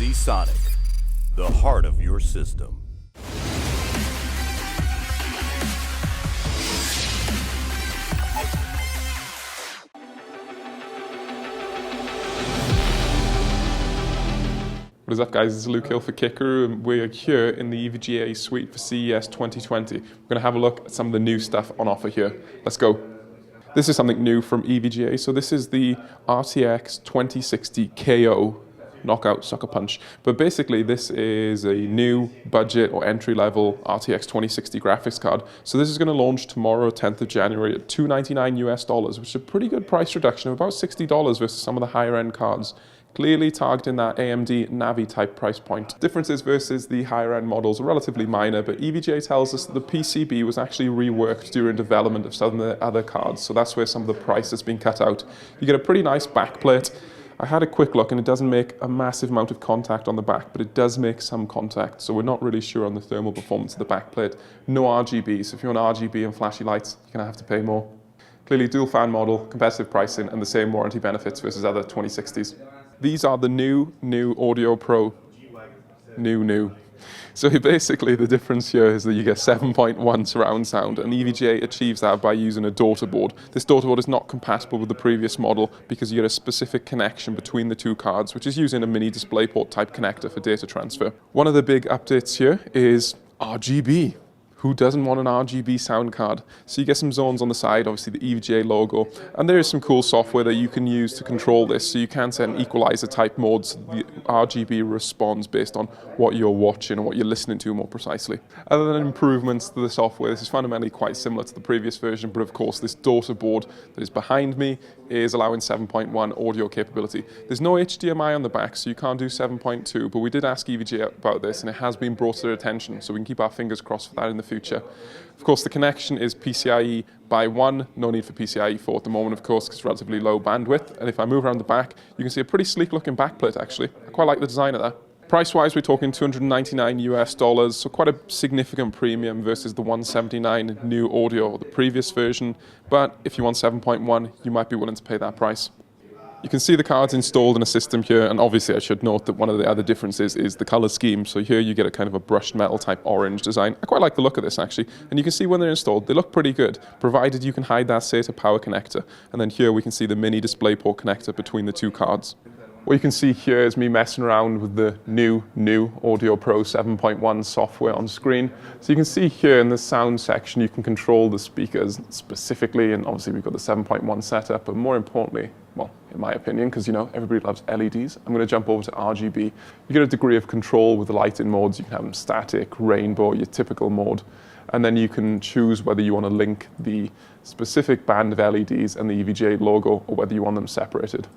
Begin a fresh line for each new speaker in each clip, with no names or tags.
Sonic, the heart of your system.
What is up, guys? This is Luke Hill for Kicker, and we're here in the EVGA suite for CES 2020. We're going to have a look at some of the new stuff on offer here. Let's go. This is something new from EVGA. So this is the RTX 2060 KO Knockout Sucker Punch. But basically, this is a new budget or entry-level RTX 2060 graphics card. So this is going to launch tomorrow, 10th of January, at $299 US, which is a pretty good price reduction of about $60 versus some of the higher-end cards. Clearly targeting that AMD Navi type price point. Differences versus the higher end models are relatively minor, but EVGA tells us that the PCB was actually reworked during development of some of the other cards, so that's where some of the price has been cut out. You get a pretty nice backplate. I had a quick look and it doesn't make a massive amount of contact on the back, but it does make some contact, so we're not really sure on the thermal performance of the backplate. No RGB, so if you want RGB and flashy lights, you're going to have to pay more. Clearly dual fan model, competitive pricing, and the same warranty benefits versus other 2060s. These are the new Audio Pro. New. So basically the difference here is that you get 7.1 surround sound, and EVGA achieves that by using a daughter board. This daughter board is not compatible with the previous model because you get a specific connection between the two cards, which is using a mini DisplayPort type connector for data transfer. One of the big updates here is RGB. Who doesn't want an RGB sound card? So you get some zones on the side, obviously the EVGA logo, and there is some cool software that you can use to control this. So you can set an equalizer type mode so the RGB responds based on what you're watching and what you're listening to more precisely. Other than improvements to the software, this is fundamentally quite similar to the previous version, but of course this daughter board that is behind me is allowing 7.1 audio capability. There's no HDMI on the back, so you can't do 7.2, but we did ask EVGA about this and it has been brought to their attention, so we can keep our fingers crossed for that in the future. Of course, the connection is PCIe by 1, no need for PCIe 4 at the moment, of course, because it's relatively low bandwidth. And if I move around the back, you can see a pretty sleek looking backplate actually. I quite like the design of that. Price-wise, we're talking $299 US, so quite a significant premium versus the $179 new audio, the previous version. But if you want 7.1, you might be willing to pay that price. You can see the cards installed in a system here, and obviously I should note that one of the other differences is the color scheme. So here you get a kind of a brushed metal type orange design. I quite like the look of this actually, and you can see when they're installed, they look pretty good, provided you can hide that SATA power connector. And then here we can see the mini DisplayPort connector between the two cards. What you can see here is me messing around with the new Audio Pro 7.1 software on screen. So you can see here in the sound section, you can control the speakers specifically, and obviously we've got the 7.1 setup, but more importantly, well, in my opinion, because you know, everybody loves LEDs, I'm going to jump over to RGB. You get a degree of control with the lighting modes. You can have them static, rainbow, your typical mode. And then you can choose whether you want to link the specific band of LEDs and the EVGA logo, or whether you want them separated.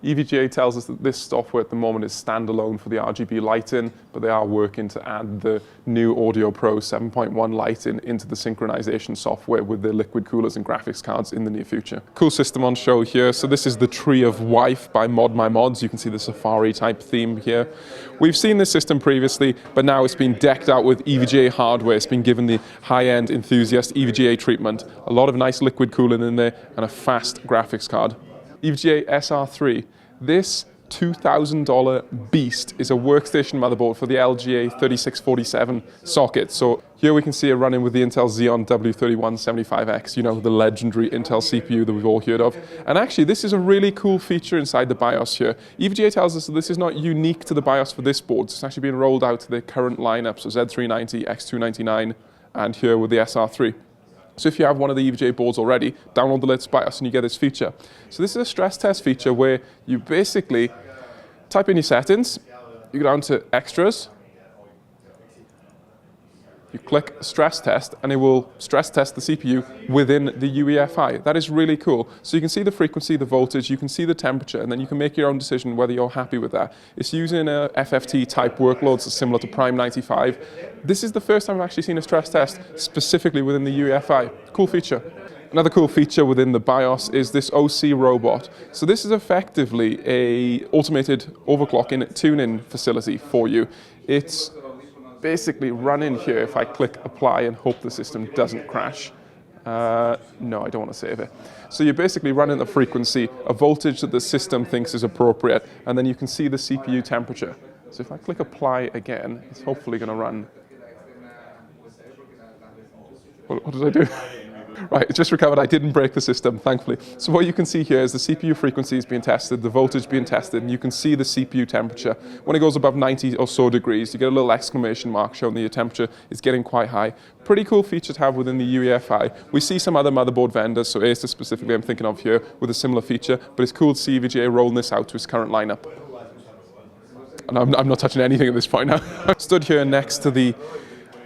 EVGA tells us that this software at the moment is standalone for the RGB lighting, but they are working to add the new Audio Pro 7.1 lighting into the synchronization software with the liquid coolers and graphics cards in the near future. Cool system on show here. So this is the Tree of Wife by Mod My Mods. You can see the Safari type theme here. We've seen this system previously, but now it's been decked out with EVGA hardware. It's been given the high-end enthusiast EVGA treatment. A lot of nice liquid cooling in there and a fast graphics card. EVGA SR3. This $2,000 beast is a workstation motherboard for the LGA 3647 socket. So here we can see it running with the Intel Xeon W3175X, you know, the legendary Intel CPU that we've all heard of. And actually, this is a really cool feature inside the BIOS here. EVGA tells us that this is not unique to the BIOS for this board. It's actually being rolled out to the current lineup, so Z390, X299, and here with the SR3. So if you have one of the EVGA boards already, download the latest BIOS and you get this feature. So this is a stress test feature where you basically type in your settings, you go down to extras, you click stress test, and it will stress test the CPU within the UEFI. That is really cool. So you can see the frequency, the voltage, you can see the temperature, and then you can make your own decision whether you're happy with that. It's using a FFT type workloads similar to Prime 95. This is the first time I've actually seen a stress test specifically within the UEFI. Cool feature. Another cool feature within the BIOS is this OC robot. So this is effectively an automated overclocking tuning facility for you. It's basically running here if I click apply and hope the system doesn't crash. No, I don't want to save it. So you're basically running the frequency, a voltage that the system thinks is appropriate, and then you can see the CPU temperature. So if I click apply again, it's hopefully going to run. What did I do? Right, it just recovered. I didn't break the system, thankfully. So what you can see here is the CPU frequency is being tested, the voltage being tested, and you can see the CPU temperature. When it goes above 90 or so degrees, you get a little exclamation mark showing that your temperature is getting quite high. Pretty cool feature to have within the UEFI. We see some other motherboard vendors, so Acer specifically I'm thinking of here, with a similar feature, but it's cool to see EVGA rolling this out to its current lineup. And I'm not touching anything at this point now. I'm stood here next to the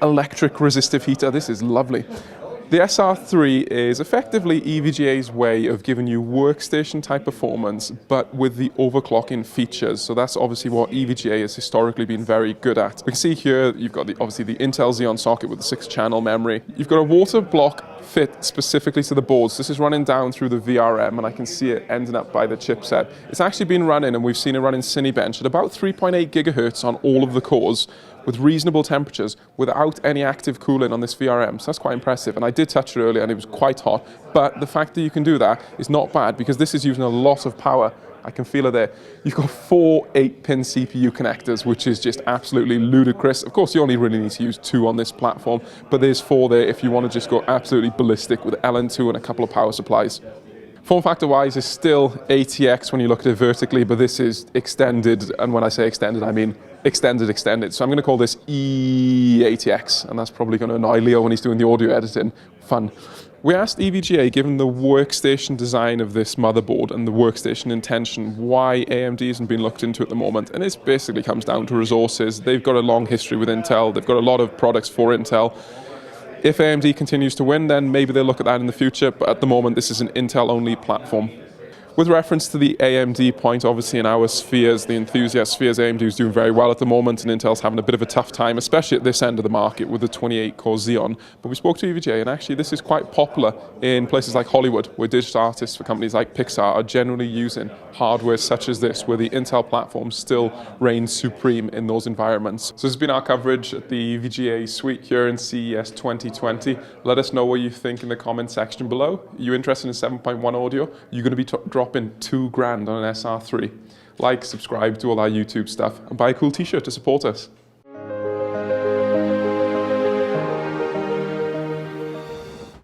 electric resistive heater. This is lovely. The SR3 is effectively EVGA's way of giving you workstation type performance, but with the overclocking features. So that's obviously what EVGA has historically been very good at. We can see here you've got obviously the Intel Xeon socket with the 6-channel memory. You've got a water block fit specifically to the boards. This is running down through the VRM, and I can see it ending up by the chipset. It's actually been running, and we've seen it running Cinebench at about 3.8 gigahertz on all of the cores, with reasonable temperatures without any active cooling on this VRM. So that's quite impressive. And I did touch it earlier and it was quite hot, but the fact that you can do that is not bad because this is using a lot of power. I can feel it there. You've got 4 8-pin CPU connectors, which is just absolutely ludicrous. Of course, you only really need to use 2 on this platform, but there's 4 there if you want to just go absolutely ballistic with LN2 and a couple of power supplies. Form factor wise, it's still ATX when you look at it vertically, but this is extended, and when I say extended, I mean extended. So I'm going to call this EATX, and that's probably going to annoy Leo when he's doing the audio editing. Fun. We asked EVGA, given the workstation design of this motherboard and the workstation intention, why AMD isn't being looked into at the moment, and it basically comes down to resources. They've got a long history with Intel, they've got a lot of products for Intel. If AMD continues to win, then maybe they'll look at that in the future, but at the moment this is an Intel-only platform. With reference to the AMD point, obviously in our spheres, the enthusiast spheres, AMD is doing very well at the moment, and Intel's having a bit of a tough time, especially at this end of the market with the 28-core Xeon. But we spoke to EVGA, and actually this is quite popular in places like Hollywood, where digital artists for companies like Pixar are generally using hardware such as this, where the Intel platform still reigns supreme in those environments. So this has been our coverage at the EVGA suite here in CES 2020. Let us know what you think in the comment section below. Are you interested in 7.1 audio? Are you going to be dropping $2,000 on an SR3? Like, subscribe, do all our YouTube stuff, and buy a cool t-shirt to support us.